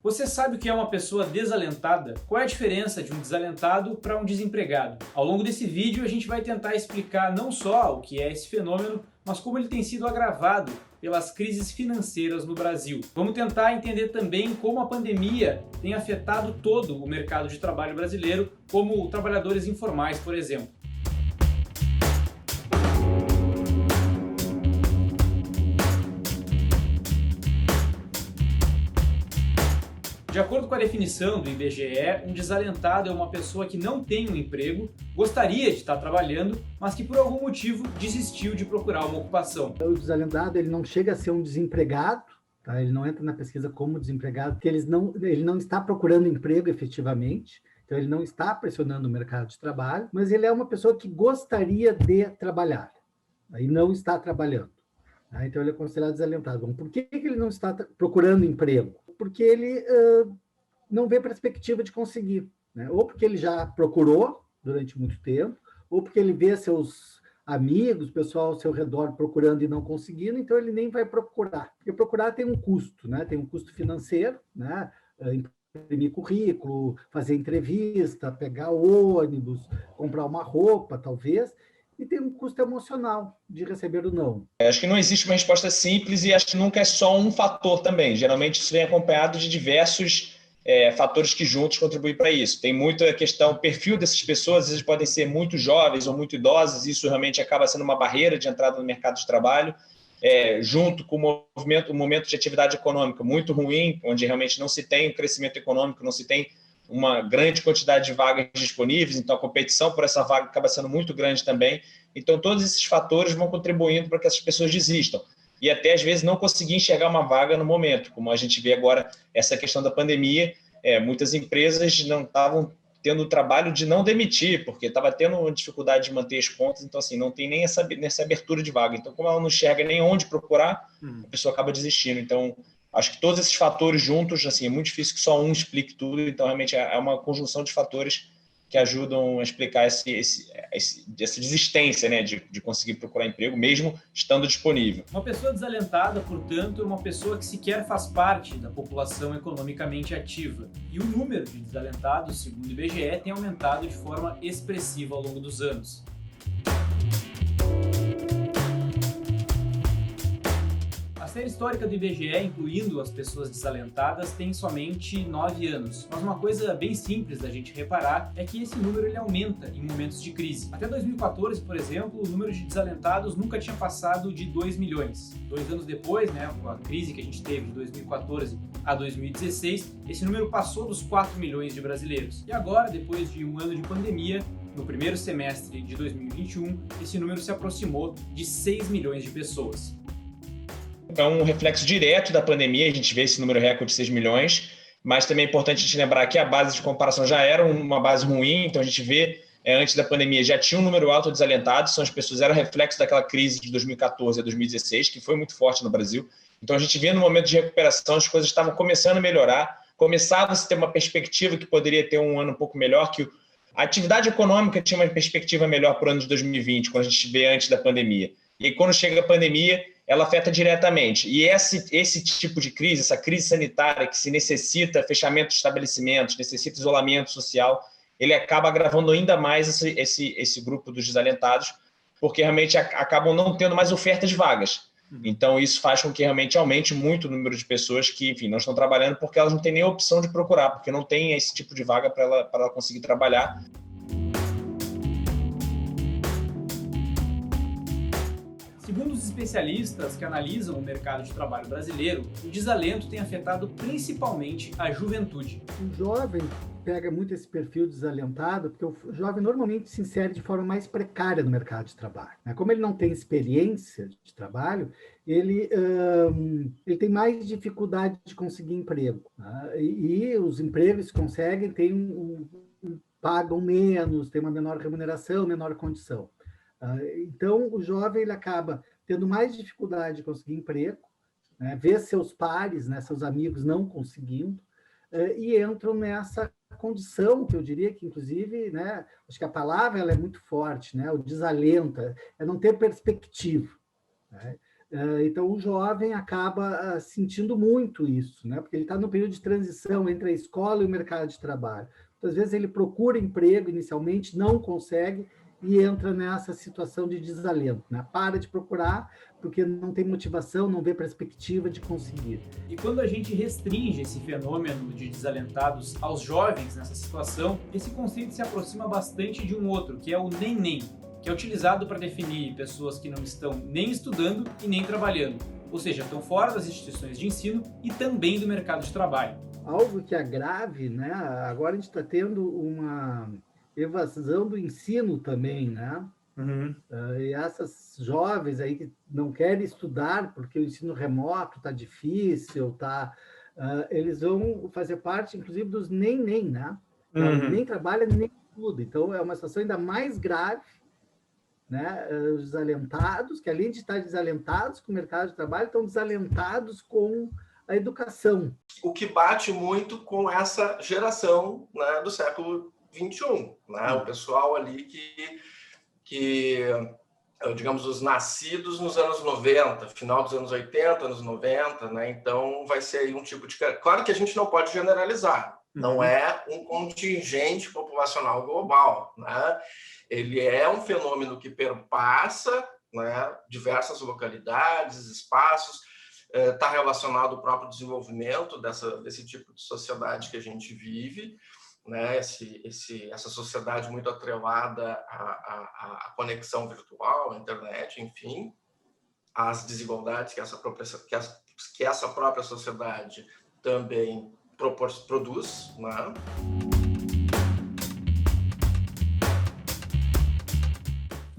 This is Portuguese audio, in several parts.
Você sabe o que é uma pessoa desalentada? Qual é a diferença de um desalentado para um desempregado? Ao longo desse vídeo a gente vai tentar explicar não só o que é esse fenômeno, mas como ele tem sido agravado pelas crises financeiras no Brasil. Vamos tentar entender também como a pandemia tem afetado todo o mercado de trabalho brasileiro, como trabalhadores informais, por exemplo. De acordo com a definição do IBGE, um desalentado é uma pessoa que não tem um emprego, gostaria de estar trabalhando, mas que por algum motivo desistiu de procurar uma ocupação. O desalentado ele não chega a ser um desempregado, tá? Ele não entra na pesquisa como desempregado, porque ele não está procurando emprego efetivamente, então ele não está pressionando o mercado de trabalho, mas ele é uma pessoa que gostaria de trabalhar e não está trabalhando. Tá? Então ele é considerado desalentado. Bom, por que ele não está procurando emprego? Porque ele não vê perspectiva de conseguir, né? Ou porque ele já procurou durante muito tempo, ou porque ele vê seus amigos, pessoal ao seu redor procurando e não conseguindo, então ele nem vai procurar. Porque procurar tem um custo, né? Tem um custo financeiro, né? Imprimir currículo, fazer entrevista, pegar ônibus, comprar uma roupa, talvez, e tem um custo emocional de receber o não. Acho que não existe uma resposta simples e acho que nunca é só um fator também. Geralmente isso vem acompanhado de diversos fatores que juntos contribuem para isso. Tem muito a questão, o perfil dessas pessoas, às vezes podem ser muito jovens ou muito idosas, isso realmente acaba sendo uma barreira de entrada no mercado de trabalho, junto com o momento de atividade econômica muito ruim, onde realmente não se tem um crescimento econômico, não se tem uma grande quantidade de vagas disponíveis, então a competição por essa vaga acaba sendo muito grande também. Então, todos esses fatores vão contribuindo para que essas pessoas desistam. E até, às vezes, não conseguir enxergar uma vaga no momento. Como a gente vê agora, essa questão da pandemia, muitas empresas não estavam tendo o trabalho de não demitir, porque estava tendo uma dificuldade de manter as contas, então, assim, não tem nem essa abertura de vaga. Então, como ela não enxerga nem onde procurar, a pessoa acaba desistindo. Então, acho que todos esses fatores juntos, assim, é muito difícil que só um explique tudo, então realmente é uma conjunção de fatores que ajudam a explicar essa desistência, né, de conseguir procurar emprego, mesmo estando disponível. Uma pessoa desalentada, portanto, é uma pessoa que sequer faz parte da população economicamente ativa. E o número de desalentados, segundo o IBGE, tem aumentado de forma expressiva ao longo dos anos. A série histórica do IBGE, incluindo as pessoas desalentadas, tem somente 9 anos. Mas uma coisa bem simples da gente reparar é que esse número ele aumenta em momentos de crise. Até 2014, por exemplo, o número de desalentados nunca tinha passado de 2 milhões. 2 anos depois, né, com a crise que a gente teve de 2014 a 2016, esse número passou dos 4 milhões de brasileiros. E agora, depois de um ano de pandemia, no primeiro semestre de 2021, esse número se aproximou de 6 milhões de pessoas. É um reflexo direto da pandemia, a gente vê esse número recorde de 6 milhões, mas também é importante a gente lembrar que a base de comparação já era uma base ruim, então a gente vê, antes da pandemia, já tinha um número alto de desalentados, são as pessoas, era reflexo daquela crise de 2014 a 2016, que foi muito forte no Brasil. Então a gente vê no momento de recuperação, as coisas estavam começando a melhorar, começava a se ter uma perspectiva que poderia ter um ano um pouco melhor, que a atividade econômica tinha uma perspectiva melhor para o ano de 2020, quando a gente vê antes da pandemia. E aí, quando chega a pandemia, ela afeta diretamente. E esse tipo de crise, essa crise sanitária que se necessita fechamento de estabelecimentos, necessita isolamento social, ele acaba agravando ainda mais esse grupo dos desalentados, porque realmente acabam não tendo mais oferta de vagas. Então, isso faz com que realmente aumente muito o número de pessoas que, enfim, não estão trabalhando porque elas não têm nem opção de procurar, porque não tem esse tipo de vaga para ela conseguir trabalhar. Segundo os especialistas que analisam o mercado de trabalho brasileiro, o desalento tem afetado principalmente a juventude. O jovem pega muito esse perfil desalentado, porque o jovem normalmente se insere de forma mais precária no mercado de trabalho. Como ele não tem experiência de trabalho, ele tem mais dificuldade de conseguir emprego. E os empregos que conseguem pagam menos, têm uma menor remuneração, menor condição. Então, o jovem ele acaba tendo mais dificuldade de conseguir emprego, né, vê seus pares, né, seus amigos não conseguindo, e entram nessa condição que eu diria que, inclusive, né, acho que a palavra ela é muito forte, né, o desalenta, é não ter perspectiva. Né? Então, o jovem acaba sentindo muito isso, né? Porque ele está no período de transição entre a escola e o mercado de trabalho. Às vezes ele procura emprego inicialmente, não consegue e entra nessa situação de desalento, né? Para de procurar porque não tem motivação, não vê perspectiva de conseguir. E quando a gente restringe esse fenômeno de desalentados aos jovens nessa situação, esse conceito se aproxima bastante de um outro, que é o nem-nem, que é utilizado para definir pessoas que não estão nem estudando e nem trabalhando, ou seja, estão fora das instituições de ensino e também do mercado de trabalho. Algo que agrave, né? Agora a gente está tendo uma evasão do ensino também, né? Uhum. E essas jovens aí que não querem estudar porque o ensino remoto está difícil, eles vão fazer parte, inclusive, dos nem-nem, né? Uhum. Nem trabalha, nem estuda. Então, é uma situação ainda mais grave, né? Os desalentados, que além de estar desalentados com o mercado de trabalho, estão desalentados com a educação. O que bate muito com essa geração, né, do século XXI, né? O pessoal ali que, digamos, os nascidos nos anos 90, final dos anos 80, anos 90, né? Então vai ser aí um tipo de... Claro que a gente não pode generalizar, não é um contingente populacional global, né? Ele é um fenômeno que perpassa, né, diversas localidades, espaços, está relacionado ao próprio desenvolvimento desse tipo de sociedade que a gente vive, né? Essa sociedade muito atrelada à conexão virtual, à internet, enfim, às desigualdades que essa própria sociedade também produz, né?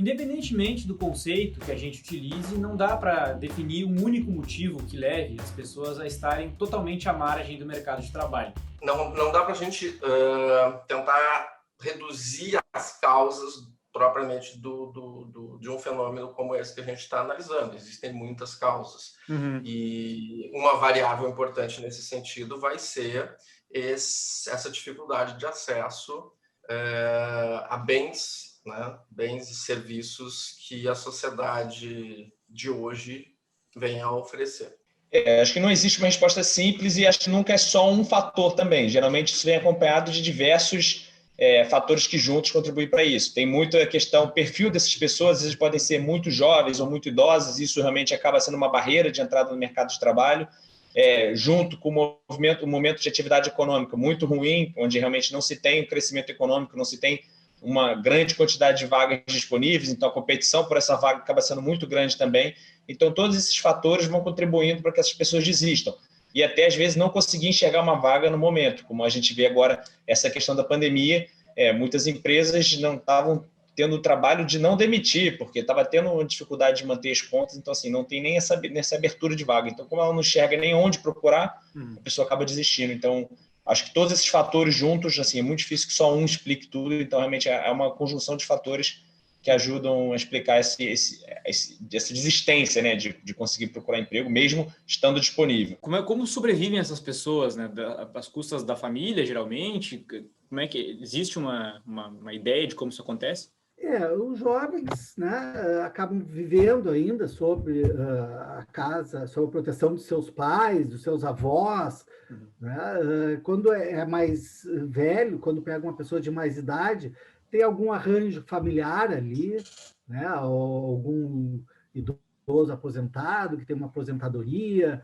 Independentemente do conceito que a gente utilize, não dá para definir um único motivo que leve as pessoas a estarem totalmente à margem do mercado de trabalho. Não dá para a gente tentar reduzir as causas propriamente de um fenômeno como esse que a gente está analisando. Existem muitas causas. E uma variável importante nesse sentido vai ser essa dificuldade de acesso a bens, né? Bens e serviços que a sociedade de hoje vem a oferecer. Acho que não existe uma resposta simples e acho que nunca é só um fator também. Geralmente isso vem acompanhado de diversos fatores que juntos contribuem para isso. Tem muita questão, o perfil dessas pessoas, às vezes podem ser muito jovens ou muito idosas, isso realmente acaba sendo uma barreira de entrada no mercado de trabalho, junto com o momento de atividade econômica muito ruim, onde realmente não se tem um crescimento econômico, não se tem uma grande quantidade de vagas disponíveis, então a competição por essa vaga acaba sendo muito grande também. Então, todos esses fatores vão contribuindo para que essas pessoas desistam. E até, às vezes, não conseguir enxergar uma vaga no momento. Como a gente vê agora, essa questão da pandemia, muitas empresas não estavam tendo o trabalho de não demitir, porque estava tendo dificuldade de manter as contas. Então, assim, não tem nem essa abertura de vaga. Então, como ela não enxerga nem onde procurar, a pessoa acaba desistindo. Então, acho que todos esses fatores juntos, assim, é muito difícil que só um explique tudo. Então, realmente, é uma conjunção de fatores que ajudam a explicar essa desistência, né, de conseguir procurar emprego, mesmo estando disponível. Como sobrevivem essas pessoas, né, às custas da família, geralmente? Como é que existe uma ideia de como isso acontece? Os jovens, né, acabam vivendo ainda sobre a casa, sob a proteção dos seus pais, dos seus avós, né? Quando é mais velho, quando pega uma pessoa de mais idade, tem algum arranjo familiar ali, né? Ou algum idoso aposentado que tem uma aposentadoria,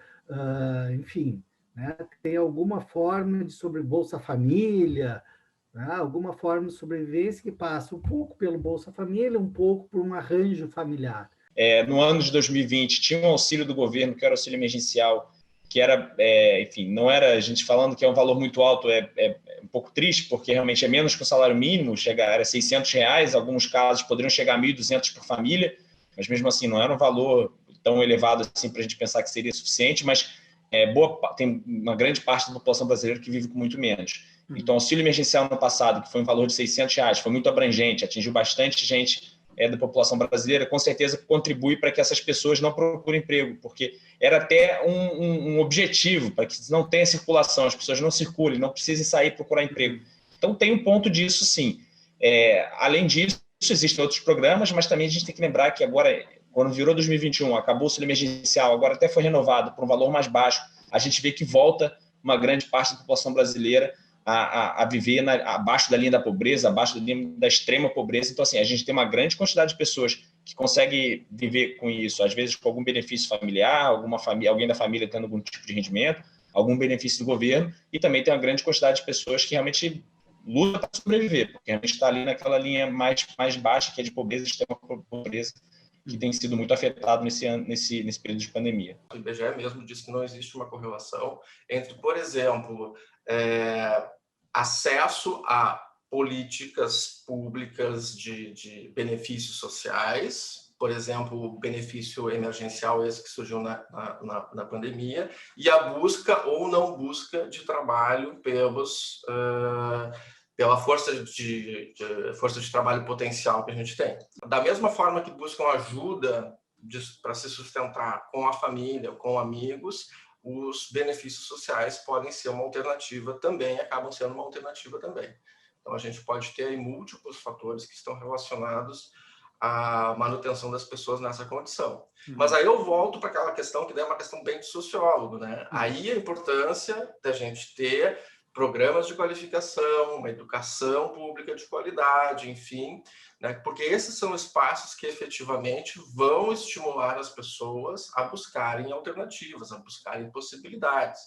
enfim, né? Tem alguma forma de Bolsa Família, né? Alguma forma de sobrevivência que passa um pouco pelo Bolsa Família, um pouco por um arranjo familiar. No ano de 2020, tinha um auxílio do governo, que era o auxílio emergencial, que era, enfim, não era a gente falando que é um valor muito alto, é um pouco triste, porque realmente é menos que o salário mínimo, era R$600, alguns casos poderiam chegar a 1.200 por família, mas mesmo assim não era um valor tão elevado assim para a gente pensar que seria suficiente, mas tem uma grande parte da população brasileira que vive com muito menos. Então, o auxílio emergencial no passado, que foi um valor de R$600, foi muito abrangente, atingiu bastante gente da população brasileira, com certeza contribui para que essas pessoas não procurem emprego, porque era até um objetivo, para que não tenha circulação, as pessoas não circulem, não precisem sair procurar emprego. Então, tem um ponto disso, sim. Além disso, existem outros programas, mas também a gente tem que lembrar que agora, quando virou 2021, acabou o auxílio emergencial, agora até foi renovado por um valor mais baixo, a gente vê que volta uma grande parte da população brasileira a viver abaixo da linha da pobreza, abaixo da linha da extrema pobreza. Então, assim, a gente tem uma grande quantidade de pessoas que conseguem viver com isso, às vezes com algum benefício familiar, alguém da família tendo algum tipo de rendimento, algum benefício do governo, e também tem uma grande quantidade de pessoas que realmente lutam para sobreviver, porque realmente está ali naquela linha mais baixa, que é de pobreza, extrema pobreza, que tem sido muito afetado nesse período de pandemia. O IBGE mesmo diz que não existe uma correlação entre, por exemplo, acesso a políticas públicas de benefícios sociais, por exemplo, o benefício emergencial esse que surgiu na pandemia, e a busca ou não busca de trabalho pela força de trabalho potencial que a gente tem. Da mesma forma que buscam ajuda para se sustentar com a família, com amigos, os benefícios sociais podem ser uma alternativa também, acabam sendo uma alternativa também. Então, a gente pode ter aí múltiplos fatores que estão relacionados à manutenção das pessoas nessa condição. Mas aí eu volto para aquela questão que é uma questão bem de sociólogo, né? Aí a importância da gente ter programas de qualificação, uma educação pública de qualidade, enfim, né? Porque esses são espaços que efetivamente vão estimular as pessoas a buscarem alternativas, a buscarem possibilidades.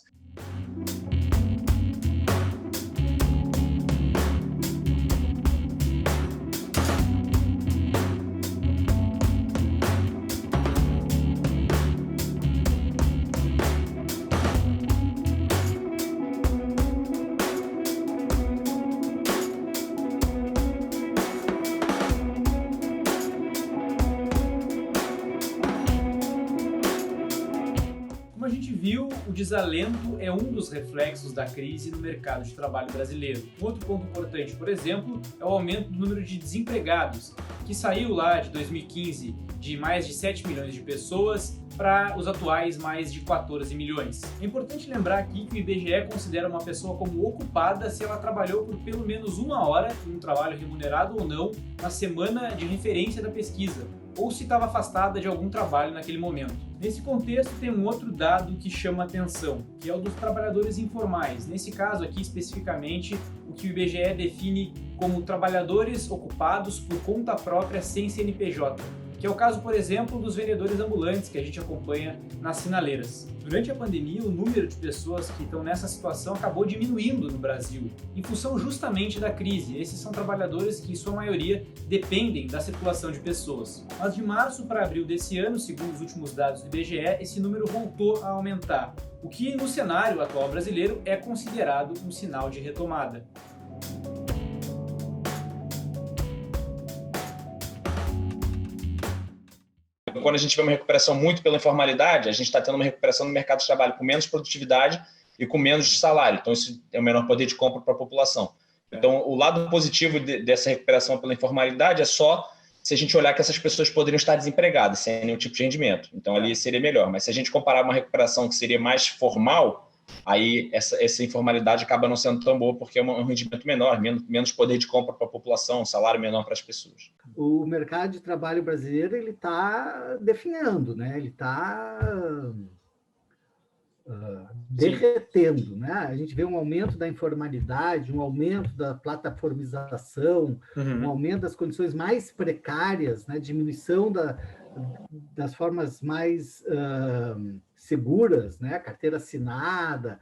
O desalento é um dos reflexos da crise no mercado de trabalho brasileiro. Um outro ponto importante, por exemplo, é o aumento do número de desempregados, que saiu lá de 2015 de mais de 7 milhões de pessoas para os atuais mais de 14 milhões. É importante lembrar aqui que o IBGE considera uma pessoa como ocupada se ela trabalhou por pelo menos 1 hora em um trabalho remunerado ou não na semana de referência da pesquisa, ou se estava afastada de algum trabalho naquele momento. Nesse contexto, tem um outro dado que chama atenção, que é o dos trabalhadores informais. Nesse caso aqui, especificamente, o que o IBGE define como trabalhadores ocupados por conta própria sem CNPJ, que é o caso, por exemplo, dos vendedores ambulantes que a gente acompanha nas sinaleiras. Durante a pandemia, o número de pessoas que estão nessa situação acabou diminuindo no Brasil, em função justamente da crise. Esses são trabalhadores que, em sua maioria, dependem da circulação de pessoas. Mas de março para abril desse ano, segundo os últimos dados do IBGE, esse número voltou a aumentar, o que, no cenário atual brasileiro, é considerado um sinal de retomada. Quando a gente vê uma recuperação muito pela informalidade, a gente está tendo uma recuperação no mercado de trabalho com menos produtividade e com menos salário. Então, isso é o menor poder de compra para a população. Então, o lado positivo dessa recuperação pela informalidade é só se a gente olhar que essas pessoas poderiam estar desempregadas, sem nenhum tipo de rendimento. Então, ali seria melhor. Mas se a gente comparar uma recuperação que seria mais formal, aí essa informalidade acaba não sendo tão boa, porque é um rendimento menor, menos poder de compra para a população, um salário menor para as pessoas. O mercado de trabalho brasileiro ele está definhando, né? Ele está derretendo, né? A gente vê um aumento da informalidade, um aumento da plataformização, um aumento das condições mais precárias, né? Diminuição das formas mais seguras, né? Carteira assinada.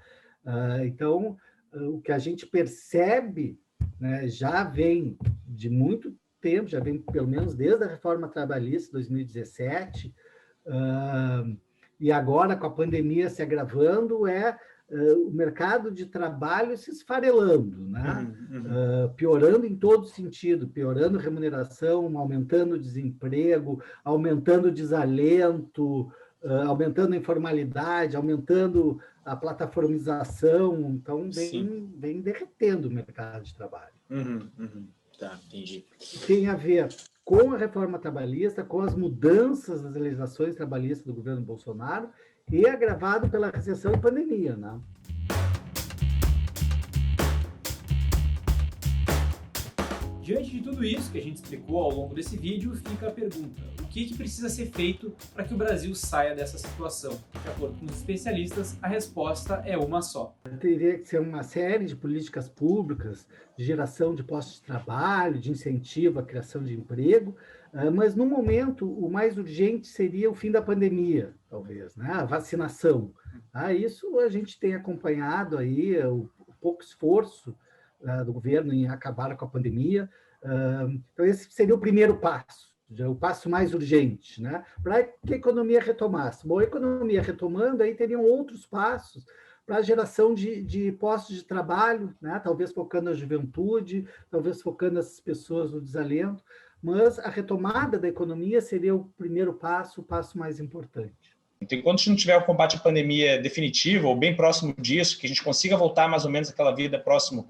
Então, o que a gente percebe, né, já vem de muito tempo, já vem pelo menos desde a reforma trabalhista, 2017, e agora com a pandemia se agravando, o mercado de trabalho se esfarelando, né? Piorando em todo sentido, piorando a remuneração, aumentando o desemprego, aumentando o desalento, aumentando a informalidade, aumentando a plataformização. Então, vem derretendo o mercado de trabalho. Tá, entendi. Tem a ver com a reforma trabalhista, com as mudanças das legislações trabalhistas do governo Bolsonaro e agravado pela recessão e pandemia, né? Diante de tudo isso que a gente explicou ao longo desse vídeo, fica a pergunta: o que precisa ser feito para que o Brasil saia dessa situação? De acordo com os especialistas, a resposta é uma só. Teria que ser uma série de políticas públicas, de geração de postos de trabalho, de incentivo à criação de emprego, mas no momento o mais urgente seria o fim da pandemia, talvez, né? A vacinação. Isso a gente tem acompanhado aí o pouco esforço do governo em acabar com a pandemia. Então esse seria o primeiro passo, o passo mais urgente, né? Para que a economia retomasse. Bom, a economia retomando, aí teriam outros passos para a geração de postos de trabalho, né? Talvez focando na juventude, talvez focando essas pessoas no desalento, mas a retomada da economia seria o primeiro passo, o passo mais importante. Então, enquanto a gente não tiver o combate à pandemia definitivo, ou bem próximo disso, que a gente consiga voltar mais ou menos àquela vida próximo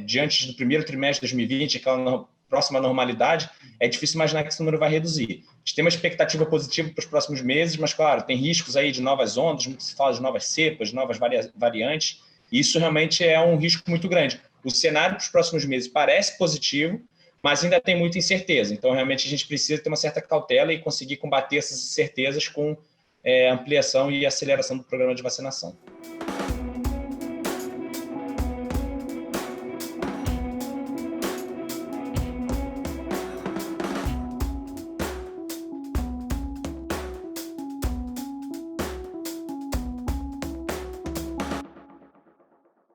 de antes do primeiro trimestre de 2020, aquela próxima normalidade, é difícil imaginar que esse número vai reduzir. A gente tem uma expectativa positiva para os próximos meses, mas, claro, tem riscos aí de novas ondas, muito se fala de novas cepas, de novas variantes, e isso realmente é um risco muito grande. O cenário para os próximos meses parece positivo, mas ainda tem muita incerteza. Então, realmente, a gente precisa ter uma certa cautela e conseguir combater essas incertezas com ampliação e aceleração do programa de vacinação.